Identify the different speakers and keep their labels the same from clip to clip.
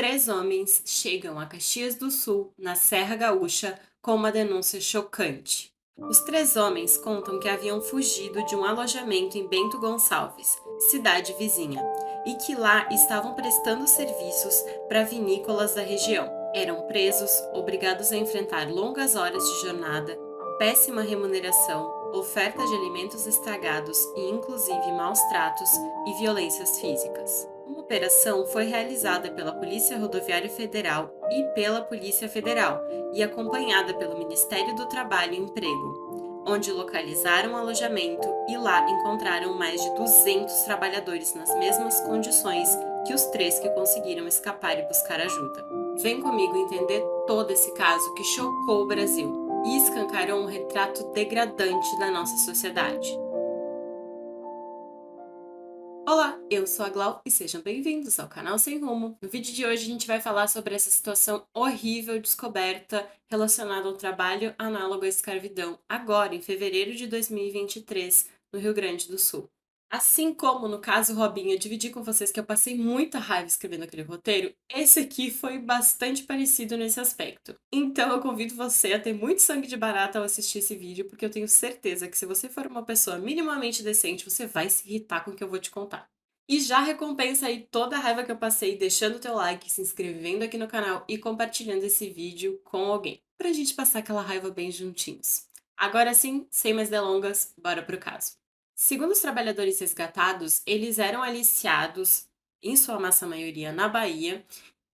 Speaker 1: Três homens chegam a Caxias do Sul, na Serra Gaúcha, com uma denúncia chocante. Os três homens contam que haviam fugido de um alojamento em Bento Gonçalves, cidade vizinha, e que lá estavam prestando serviços para vinícolas da região. Eram presos, obrigados a enfrentar longas horas de jornada, péssima remuneração, oferta de alimentos estragados e inclusive maus tratos e violências físicas. Uma operação foi realizada pela Polícia Rodoviária Federal e pela Polícia Federal e acompanhada pelo Ministério do Trabalho e Emprego, onde localizaram o alojamento e lá encontraram mais de 200 trabalhadores nas mesmas condições que os três que conseguiram escapar e buscar ajuda. Vem comigo entender todo esse caso que chocou o Brasil e escancarou um retrato degradante da nossa sociedade. Olá, eu sou a Glau e sejam bem-vindos ao canal Sem Rumo. No vídeo de hoje a gente vai falar sobre essa situação horrível descoberta relacionada ao trabalho análogo à escravidão, agora em fevereiro de 2023, no Rio Grande do Sul. Assim como no caso Robinho, eu dividi com vocês que eu passei muita raiva escrevendo aquele roteiro, esse aqui foi bastante parecido nesse aspecto. Então eu convido você a ter muito sangue de barata ao assistir esse vídeo, porque eu tenho certeza que se você for uma pessoa minimamente decente, você vai se irritar com o que eu vou te contar. E já recompensa aí toda a raiva que eu passei deixando o teu like, se inscrevendo aqui no canal e compartilhando esse vídeo com alguém, pra gente passar aquela raiva bem juntinhos. Agora sim, sem mais delongas, bora pro caso. Segundo os trabalhadores resgatados, eles eram aliciados, em sua massa maioria, na Bahia,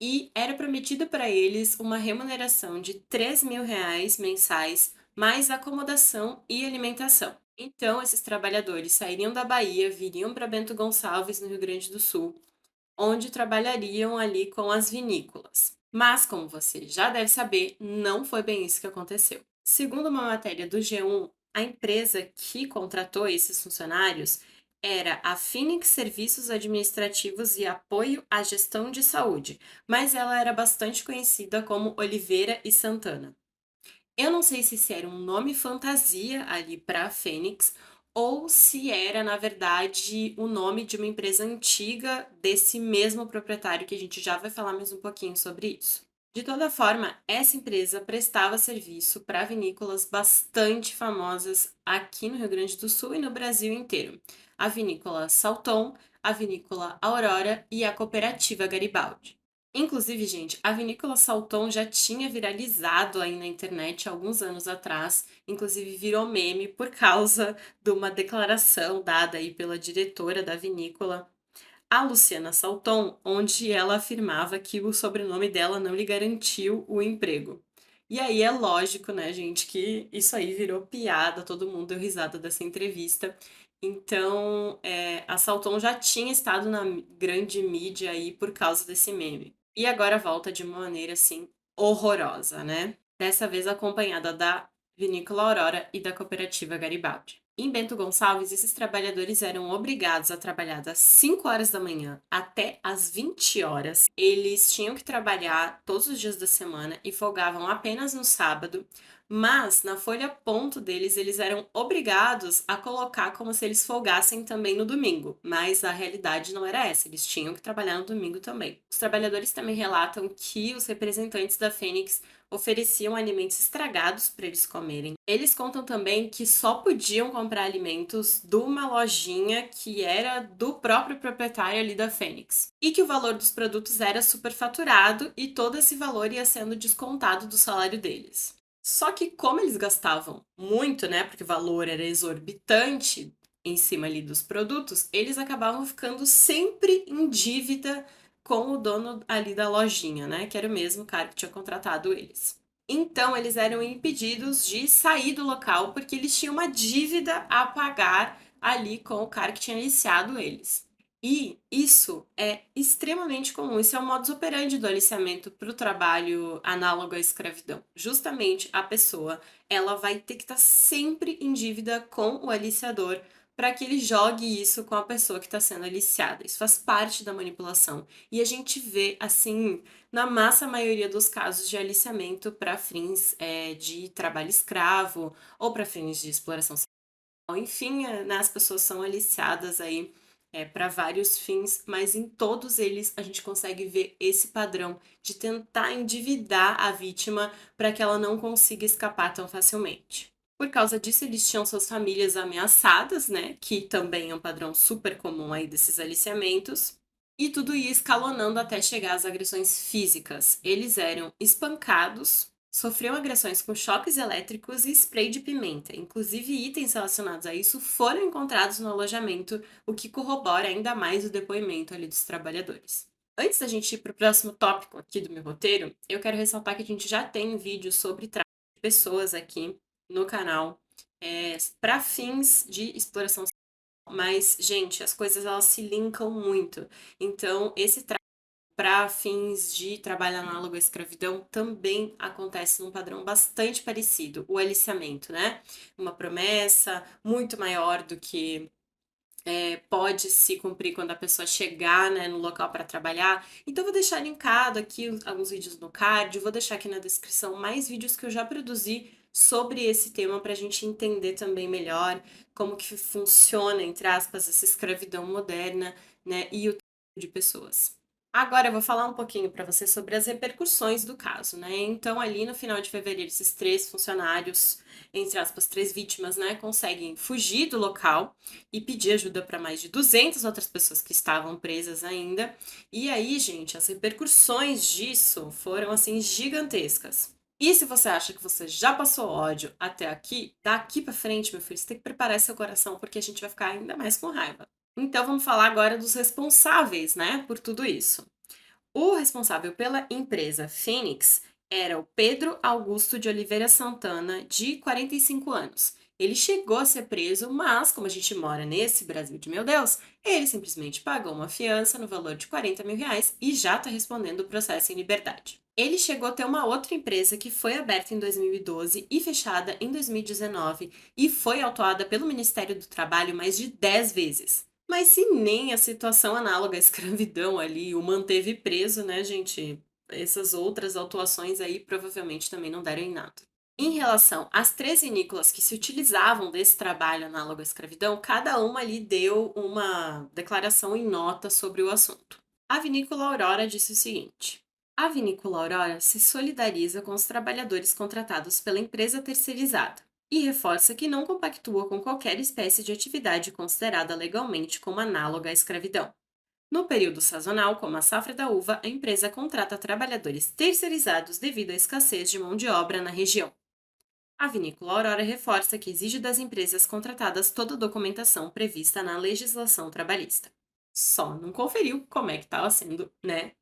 Speaker 1: e era prometido para eles uma remuneração de R$ 3.000 mensais, mais acomodação e alimentação. Então, esses trabalhadores sairiam da Bahia, viriam para Bento Gonçalves, no Rio Grande do Sul, onde trabalhariam ali com as vinícolas. Mas, como você já deve saber, não foi bem isso que aconteceu. Segundo uma matéria do G1, a empresa que contratou esses funcionários era a Phoenix Serviços Administrativos e Apoio à Gestão de Saúde, mas ela era bastante conhecida como Oliveira e Santana. Eu não sei se esse era um nome fantasia ali para a Fênix ou se era, na verdade, o nome de uma empresa antiga desse mesmo proprietário, que a gente já vai falar mais um pouquinho sobre isso. De toda forma, essa empresa prestava serviço para vinícolas bastante famosas aqui no Rio Grande do Sul e no Brasil inteiro. A vinícola Salton, a vinícola Aurora e a cooperativa Garibaldi. Inclusive, gente, a vinícola Salton já tinha viralizado aí na internet alguns anos atrás, inclusive virou meme por causa de uma declaração dada aí pela diretora da vinícola, a Luciana Salton, onde ela afirmava que o sobrenome dela não lhe garantiu o emprego. E aí é lógico, né, gente, que isso aí virou piada, todo mundo deu risada dessa entrevista. Então, a Salton já tinha estado na grande mídia aí por causa desse meme. E agora volta de uma maneira, assim, horrorosa, né? Dessa vez acompanhada da Vinícola Aurora e da Cooperativa Garibaldi. Em Bento Gonçalves, esses trabalhadores eram obrigados a trabalhar das 5 horas da manhã até as 20 horas. Eles tinham que trabalhar todos os dias da semana e folgavam apenas no sábado, mas na folha ponto deles, eles eram obrigados a colocar como se eles folgassem também no domingo, mas a realidade não era essa, eles tinham que trabalhar no domingo também. Os trabalhadores também relatam que os representantes da Fênix ofereciam alimentos estragados para eles comerem. Eles contam também que só podiam comprar alimentos de uma lojinha que era do próprio proprietário ali da Fênix. E que o valor dos produtos era superfaturado e todo esse valor ia sendo descontado do salário deles. Só que como eles gastavam muito, né, porque o valor era exorbitante em cima ali dos produtos, eles acabavam ficando sempre em dívida com o dono ali da lojinha, né? Que era o mesmo cara que tinha contratado eles. Então, eles eram impedidos de sair do local porque eles tinham uma dívida a pagar ali com o cara que tinha aliciado eles. E isso é extremamente comum, isso é o modus operandi do aliciamento para o trabalho análogo à escravidão. Justamente a pessoa, ela vai ter que estar sempre em dívida com o aliciador para que ele jogue isso com a pessoa que está sendo aliciada. Isso faz parte da manipulação. E a gente vê, assim, na massa maioria dos casos de aliciamento para fins de trabalho escravo ou para fins de exploração sexual. Enfim, né, as pessoas são aliciadas aí para vários fins, mas em todos eles a gente consegue ver esse padrão de tentar endividar a vítima para que ela não consiga escapar tão facilmente. Por causa disso, eles tinham suas famílias ameaçadas, né? Que também é um padrão super comum aí desses aliciamentos. E tudo ia escalonando até chegar às agressões físicas. Eles eram espancados, sofriam agressões com choques elétricos e spray de pimenta. Inclusive, itens relacionados a isso foram encontrados no alojamento, o que corrobora ainda mais o depoimento ali dos trabalhadores. Antes da gente ir para o próximo tópico aqui do meu roteiro, eu quero ressaltar que a gente já tem um vídeo sobre tráfico de pessoas aqui no canal, para fins de exploração sexual. Mas, gente, as coisas elas se linkam muito. Então, esse tráfico para fins de trabalho análogo à escravidão também acontece num padrão bastante parecido, o aliciamento, né? Uma promessa muito maior do que pode se cumprir quando a pessoa chegar, né, no local para trabalhar. Então, vou deixar linkado aqui alguns vídeos no card, vou deixar aqui na descrição mais vídeos que eu já produzi sobre esse tema para a gente entender também melhor como que funciona, entre aspas, essa escravidão moderna, né, e o tráfico de pessoas. Agora eu vou falar um pouquinho para você sobre as repercussões do caso, né? Então, ali no final de fevereiro, esses três funcionários, entre aspas, três vítimas, né, conseguem fugir do local e pedir ajuda para mais de 200 outras pessoas que estavam presas ainda. E aí, gente, as repercussões disso foram assim gigantescas. E se você acha que você já passou ódio até aqui, daqui para frente, meu filho, você tem que preparar seu coração porque a gente vai ficar ainda mais com raiva. Então vamos falar agora dos responsáveis, né, por tudo isso. O responsável pela empresa Phoenix era o Pedro Augusto de Oliveira Santana, de 45 anos. Ele chegou a ser preso, mas, como a gente mora nesse Brasil de meu Deus, ele simplesmente pagou uma fiança no valor de 40 mil reais e já está respondendo o processo em liberdade. Ele chegou a ter uma outra empresa que foi aberta em 2012 e fechada em 2019 e foi autuada pelo Ministério do Trabalho mais de 10 vezes. Mas se nem a situação análoga à escravidão ali o manteve preso, né, gente? Essas outras autuações aí provavelmente também não deram em nada. Em relação às 13 vinícolas que se utilizavam desse trabalho análogo à escravidão, cada uma ali deu uma declaração em nota sobre o assunto. A vinícola Aurora disse o seguinte: a vinícola Aurora se solidariza com os trabalhadores contratados pela empresa terceirizada e reforça que não compactua com qualquer espécie de atividade considerada legalmente como análoga à escravidão. No período sazonal, como a safra da uva, a empresa contrata trabalhadores terceirizados devido à escassez de mão de obra na região. A vinícola Aurora reforça que exige das empresas contratadas toda a documentação prevista na legislação trabalhista. Só não conferiu como é que estava sendo, né,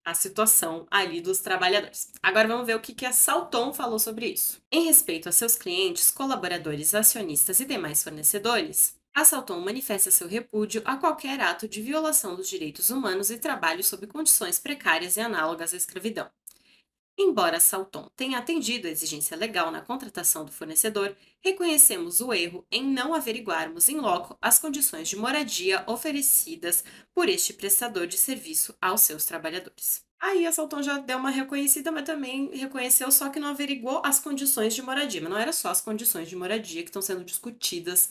Speaker 1: a situação ali dos trabalhadores. Agora vamos ver o que a Salton falou sobre isso. Em respeito a seus clientes, colaboradores, acionistas e demais fornecedores, a Salton manifesta seu repúdio a qualquer ato de violação dos direitos humanos e trabalho sob condições precárias e análogas à escravidão. Embora Salton tenha atendido à exigência legal na contratação do fornecedor, reconhecemos o erro em não averiguarmos em loco as condições de moradia oferecidas por este prestador de serviço aos seus trabalhadores. Aí a Salton já deu uma reconhecida, mas também reconheceu só que não averiguou as condições de moradia. Mas não era só as condições de moradia que estão sendo discutidas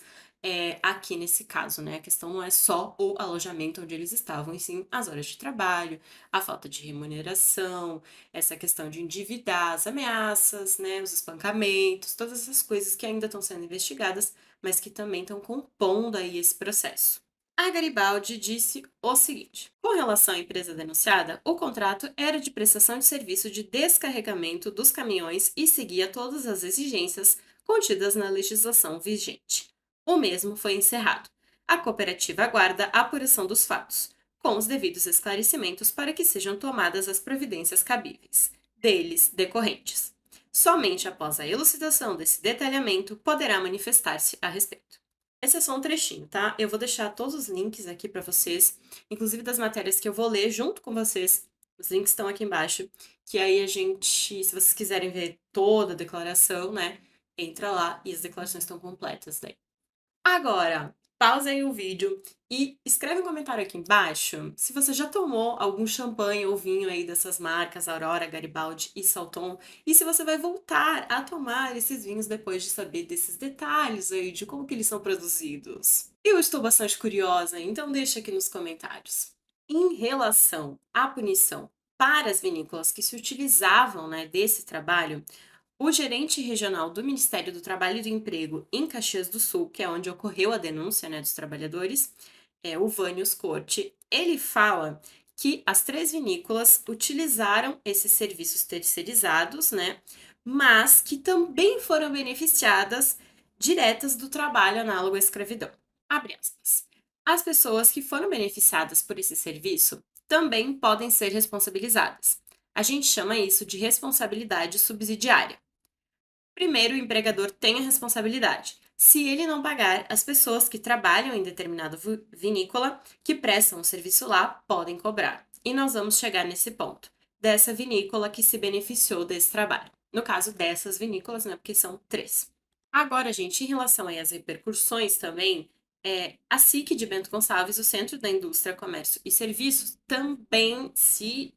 Speaker 1: aqui nesse caso, né? A questão não é só o alojamento onde eles estavam, e sim as horas de trabalho, a falta de remuneração, essa questão de endividar, as ameaças, né, os espancamentos, todas essas coisas que ainda estão sendo investigadas, mas que também estão compondo aí esse processo. A Garibaldi disse o seguinte: com relação à empresa denunciada, o contrato era de prestação de serviço de descarregamento dos caminhões e seguia todas as exigências contidas na legislação vigente. O mesmo foi encerrado. A cooperativa aguarda a apuração dos fatos, com os devidos esclarecimentos para que sejam tomadas as providências cabíveis, deles decorrentes. Somente após a elucidação desse detalhamento poderá manifestar-se a respeito. Esse é só um trechinho, tá? Eu vou deixar todos os links aqui para vocês, inclusive das matérias que eu vou ler junto com vocês. Os links estão aqui embaixo, que aí a gente, se vocês quiserem ver toda a declaração, né, entra lá e as declarações estão completas daí. Agora, pausa aí o vídeo e escreve um comentário aqui embaixo se você já tomou algum champanhe ou vinho aí dessas marcas Aurora, Garibaldi e Salton e se você vai voltar a tomar esses vinhos depois de saber desses detalhes aí de como que eles são produzidos. Eu estou bastante curiosa, então deixa aqui nos comentários. Em relação à punição para as vinícolas que se utilizavam, né, desse trabalho, o gerente regional do Ministério do Trabalho e do Emprego em Caxias do Sul, que é onde ocorreu a denúncia, né, dos trabalhadores, é o Vânios Corte, ele fala que as três vinícolas utilizaram esses serviços terceirizados, né, mas que também foram beneficiadas diretas do trabalho análogo à escravidão. Abre aspas. As pessoas que foram beneficiadas por esse serviço também podem ser responsabilizadas. A gente chama isso de responsabilidade subsidiária. Primeiro, o empregador tem a responsabilidade. Se ele não pagar, as pessoas que trabalham em determinada vinícola, que prestam o serviço lá, podem cobrar. E nós vamos chegar nesse ponto, dessa vinícola que se beneficiou desse trabalho. No caso dessas vinícolas, né, porque são três. Agora, gente, em relação aí às repercussões também, a SIC de Bento Gonçalves, o Centro da Indústria, Comércio e Serviços, também se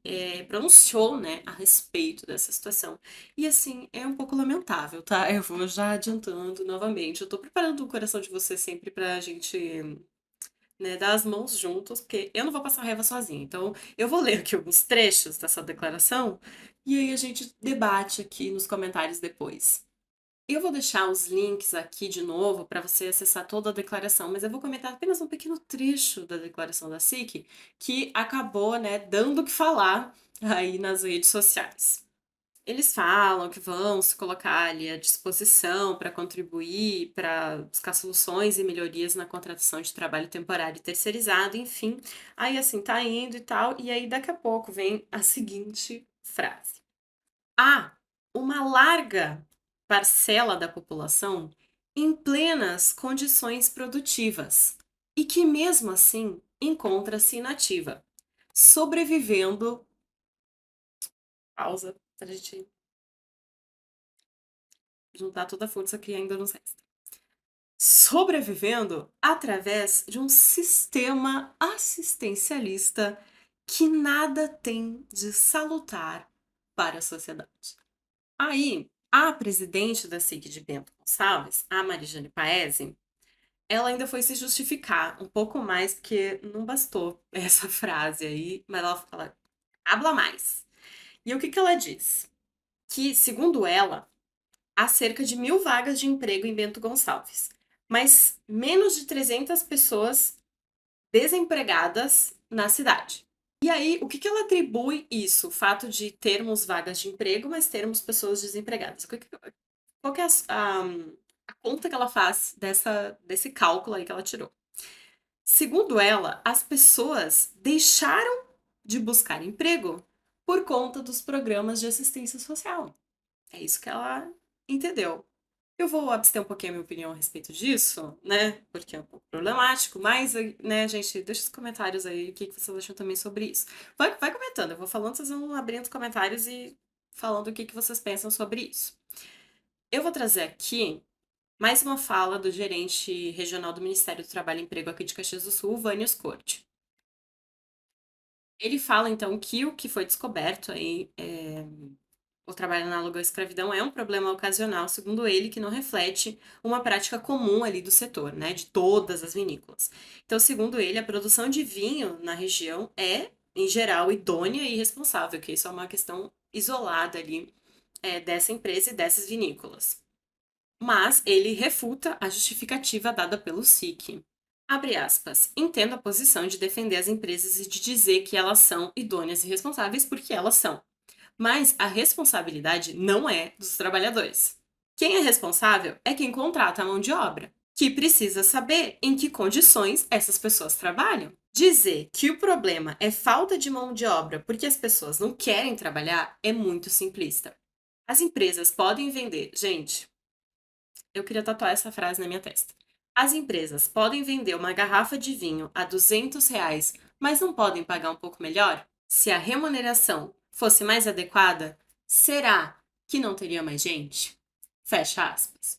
Speaker 1: pronunciou, né, a respeito dessa situação. E assim, é um pouco lamentável, tá? Eu vou já adiantando novamente. Eu tô preparando o coração de você sempre pra gente, né, dar as mãos juntos, porque eu não vou passar raiva sozinha. Então, eu vou ler aqui alguns trechos dessa declaração e aí a gente debate aqui nos comentários depois. Eu vou deixar os links aqui de novo para você acessar toda a declaração, mas eu vou comentar apenas um pequeno trecho da declaração da SIC que acabou, né, dando o que falar aí nas redes sociais. Eles falam que vão se colocar ali à disposição para contribuir, para buscar soluções e melhorias na contratação de trabalho temporário e terceirizado, enfim. Aí assim, tá indo e tal, e aí daqui a pouco vem a seguinte frase: há uma larga parcela da população em plenas condições produtivas e que, mesmo assim, encontra-se inativa, sobrevivendo. Pausa para a gente juntar toda a força que ainda nos resta. Sobrevivendo através de um sistema assistencialista que nada tem de salutar para a sociedade. Aí, a presidente da SIC de Bento Gonçalves, a Marijane Paese, ela ainda foi se justificar um pouco mais, porque não bastou essa frase aí, mas ela fala, habla mais. E o que que ela diz? Que, segundo ela, há cerca de 1.000 vagas de emprego em Bento Gonçalves, mas menos de 300 pessoas desempregadas na cidade. E aí, o que que ela atribui isso? O fato de termos vagas de emprego, mas termos pessoas desempregadas. Qual que é a conta que ela faz desse cálculo aí que ela tirou? Segundo ela, as pessoas deixaram de buscar emprego por conta dos programas de assistência social. É isso que ela entendeu. Eu vou abster um pouquinho a minha opinião a respeito disso, né? Porque é um pouco problemático, mas, né, gente, deixa os comentários aí o que vocês acham também sobre isso. Vai comentando, eu vou falando, vocês vão abrindo os comentários e falando o que vocês pensam sobre isso. Eu vou trazer aqui mais uma fala do gerente regional do Ministério do Trabalho e Emprego aqui de Caxias do Sul, Vânios Corte. Ele fala, então, que o que foi descoberto aí o trabalho análogo à escravidão é um problema ocasional, segundo ele, que não reflete uma prática comum ali do setor, né, de todas as vinícolas. Então, segundo ele, a produção de vinho na região é, em geral, idônea e responsável, que isso é uma questão isolada ali dessa empresa e dessas vinícolas. Mas ele refuta a justificativa dada pelo SIC. Abre aspas. Entendo a posição de defender as empresas e de dizer que elas são idôneas e responsáveis porque elas são. Mas a responsabilidade não é dos trabalhadores. Quem é responsável é quem contrata a mão de obra, que precisa saber em que condições essas pessoas trabalham. Dizer que o problema é falta de mão de obra porque as pessoas não querem trabalhar é muito simplista. As empresas podem vender. Gente, eu queria tatuar essa frase na minha testa. As empresas podem vender uma garrafa de vinho a R$ 200, mas não podem pagar um pouco melhor? Se a remuneração fosse mais adequada, será que não teria mais gente? Fecha aspas.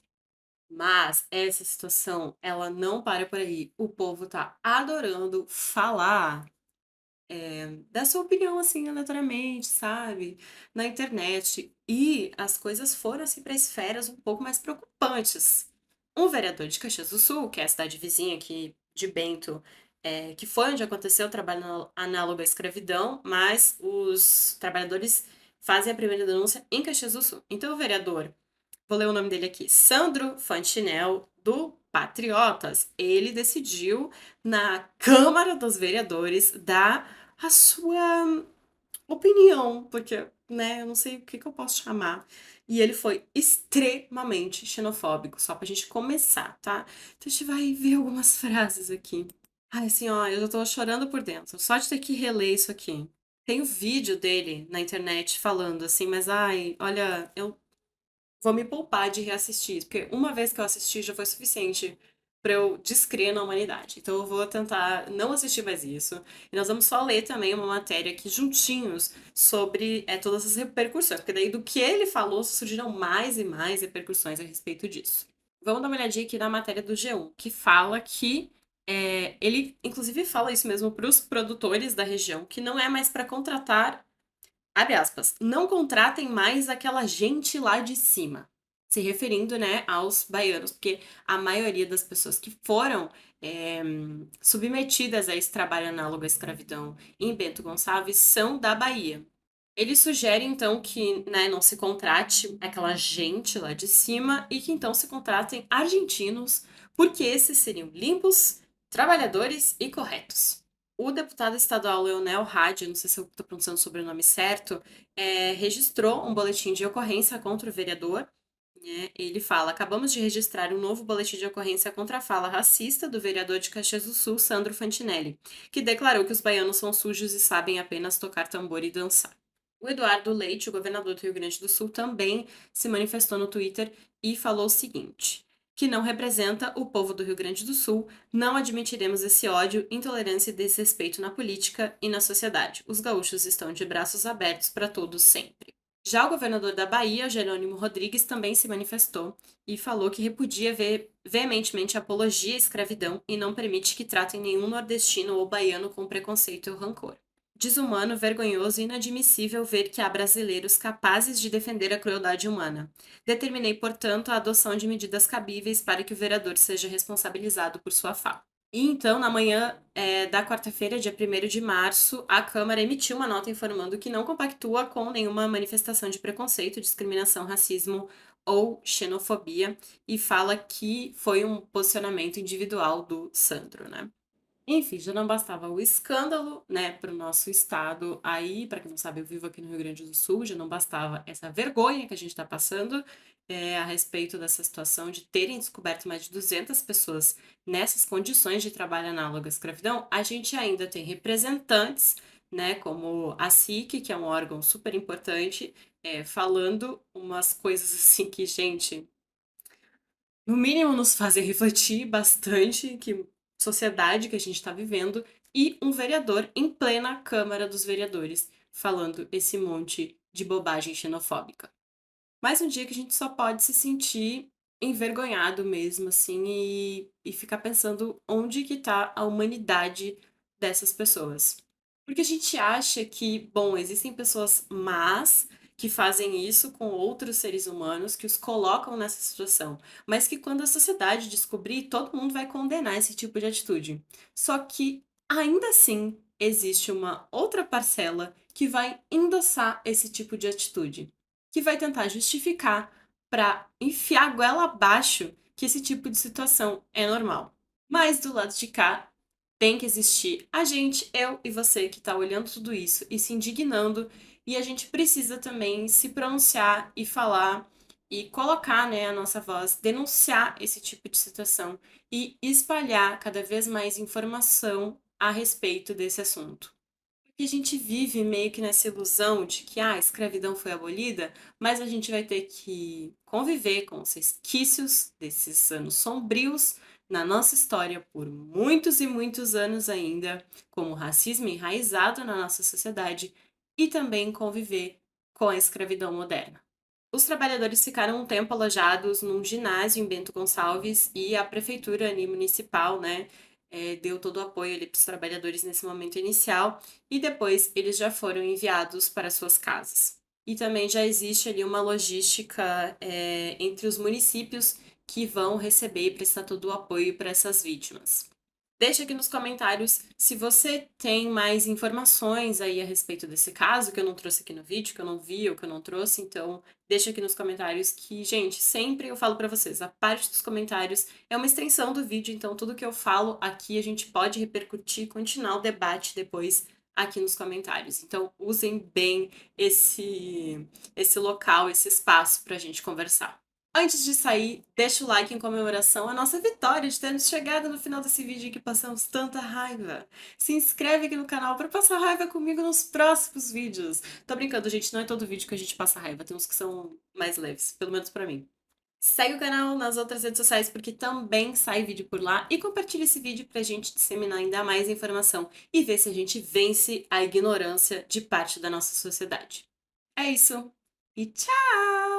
Speaker 1: Mas essa situação, ela não para por aí. O povo tá adorando falar da sua opinião, assim, aleatoriamente, sabe? Na internet. E as coisas foram, assim, para esferas um pouco mais preocupantes. Um vereador de Caxias do Sul, que é a cidade vizinha aqui de Bento, que foi onde aconteceu o trabalho análogo à escravidão, mas os trabalhadores fazem a primeira denúncia em Caxias do Sul. Então, o vereador, vou ler o nome dele aqui, Sandro Fantinel, do Patriotas, ele decidiu, na Câmara dos Vereadores, dar a sua opinião, porque, né, eu não sei o que eu posso chamar. E ele foi extremamente xenofóbico, só pra gente começar, tá? Então a gente vai ver algumas frases aqui. Ai, assim, ó, eu já tô chorando por dentro, só de ter que reler isso aqui. Tem o vídeo dele na internet falando assim, mas ai, olha, eu vou me poupar de reassistir, porque uma vez que eu assisti já foi suficiente para eu descrer na humanidade. Então eu vou tentar não assistir mais isso. E nós vamos só ler também uma matéria aqui juntinhos sobre todas as repercussões, porque daí do que ele falou surgiram mais e mais repercussões a respeito disso. Vamos dar uma olhadinha aqui na matéria do G1, que fala que ele, inclusive, fala isso mesmo para os produtores da região, que não é mais para contratar. Abre aspas, não contratem mais aquela gente lá de cima. Se referindo, né, aos baianos, porque a maioria das pessoas que foram é, submetidas a esse trabalho análogo à escravidão em Bento Gonçalves são da Bahia. Ele sugere, então, que né, não se contrate aquela gente lá de cima e que então se contratem argentinos, porque esses seriam limpos, trabalhadores e corretos. O deputado estadual Leonel Hadi, não sei se eu estou pronunciando o sobrenome certo, registrou um boletim de ocorrência contra o vereador. Né? Ele fala: acabamos de registrar um novo boletim de ocorrência contra a fala racista do vereador de Caxias do Sul, Sandro Fantinelli, que declarou que os baianos são sujos e sabem apenas tocar tambor e dançar. O Eduardo Leite, o governador do Rio Grande do Sul, também se manifestou no Twitter e falou o seguinte: que não representa o povo do Rio Grande do Sul, não admitiremos esse ódio, intolerância e desrespeito na política e na sociedade. Os gaúchos estão de braços abertos para todos sempre. Já o governador da Bahia, Jerônimo Rodrigues, também se manifestou e falou que repudia veementemente a apologia à escravidão e não permite que tratem nenhum nordestino ou baiano com preconceito ou rancor. Desumano, vergonhoso e inadmissível ver que há brasileiros capazes de defender a crueldade humana. Determinei, portanto, a adoção de medidas cabíveis para que o vereador seja responsabilizado por sua fala. E então, na manhã da quarta-feira, dia 1º de março, a Câmara emitiu uma nota informando que não compactua com nenhuma manifestação de preconceito, discriminação, racismo ou xenofobia e fala que foi um posicionamento individual do Sandro, né? Enfim, já não bastava o escândalo, né, para o nosso estado aí, para quem não sabe, eu vivo aqui no Rio Grande do Sul, já não bastava essa vergonha que a gente está passando a respeito dessa situação de terem descoberto mais de 200 pessoas nessas condições de trabalho análogo à escravidão, a gente ainda tem representantes, né, como a SIC, que é um órgão super importante, falando umas coisas assim que, gente, no mínimo nos fazem refletir bastante que sociedade que a gente está vivendo e um vereador em plena Câmara dos Vereadores falando esse monte de bobagem xenofóbica. Mais um dia que a gente só pode se sentir envergonhado mesmo, assim, e ficar pensando onde que tá a humanidade dessas pessoas. Porque a gente acha que, bom, existem pessoas más que fazem isso com outros seres humanos, que os colocam nessa situação, mas que quando a sociedade descobrir, todo mundo vai condenar esse tipo de atitude. Só que, ainda assim, existe uma outra parcela que vai endossar esse tipo de atitude, que vai tentar justificar para enfiar a goela abaixo que esse tipo de situação é normal. Mas do lado de cá tem que existir a gente, eu e você que está olhando tudo isso e se indignando, e a gente precisa também se pronunciar e falar e colocar, né, a nossa voz, denunciar esse tipo de situação e espalhar cada vez mais informação a respeito desse assunto. Porque a gente vive meio que nessa ilusão de que a escravidão foi abolida, mas a gente vai ter que conviver com os resquícios desses anos sombrios na nossa história por muitos e muitos anos ainda, como o racismo enraizado na nossa sociedade, e também conviver com a escravidão moderna. Os trabalhadores ficaram um tempo alojados num ginásio em Bento Gonçalves e a prefeitura ali municipal, né, deu todo o apoio ali para os trabalhadores nesse momento inicial e depois eles já foram enviados para suas casas. E também já existe ali uma logística entre os municípios que vão receber e prestar todo o apoio para essas vítimas. Deixa aqui nos comentários se você tem mais informações aí a respeito desse caso, que eu não trouxe aqui no vídeo, que eu não vi ou que eu não trouxe, então deixa aqui nos comentários que, gente, sempre eu falo pra vocês, a parte dos comentários é uma extensão do vídeo, então tudo que eu falo aqui a gente pode repercutir e continuar o debate depois aqui nos comentários. Então usem bem esse local, esse espaço pra gente conversar. Antes de sair, deixa o like em comemoração à nossa vitória de termos chegado no final desse vídeo em que passamos tanta raiva. Se inscreve aqui no canal para passar raiva comigo nos próximos vídeos. Tô brincando, gente, não é todo vídeo que a gente passa raiva, tem uns que são mais leves, pelo menos pra mim. Segue o canal nas outras redes sociais porque também sai vídeo por lá e compartilha esse vídeo pra gente disseminar ainda mais informação e ver se a gente vence a ignorância de parte da nossa sociedade. É isso e tchau!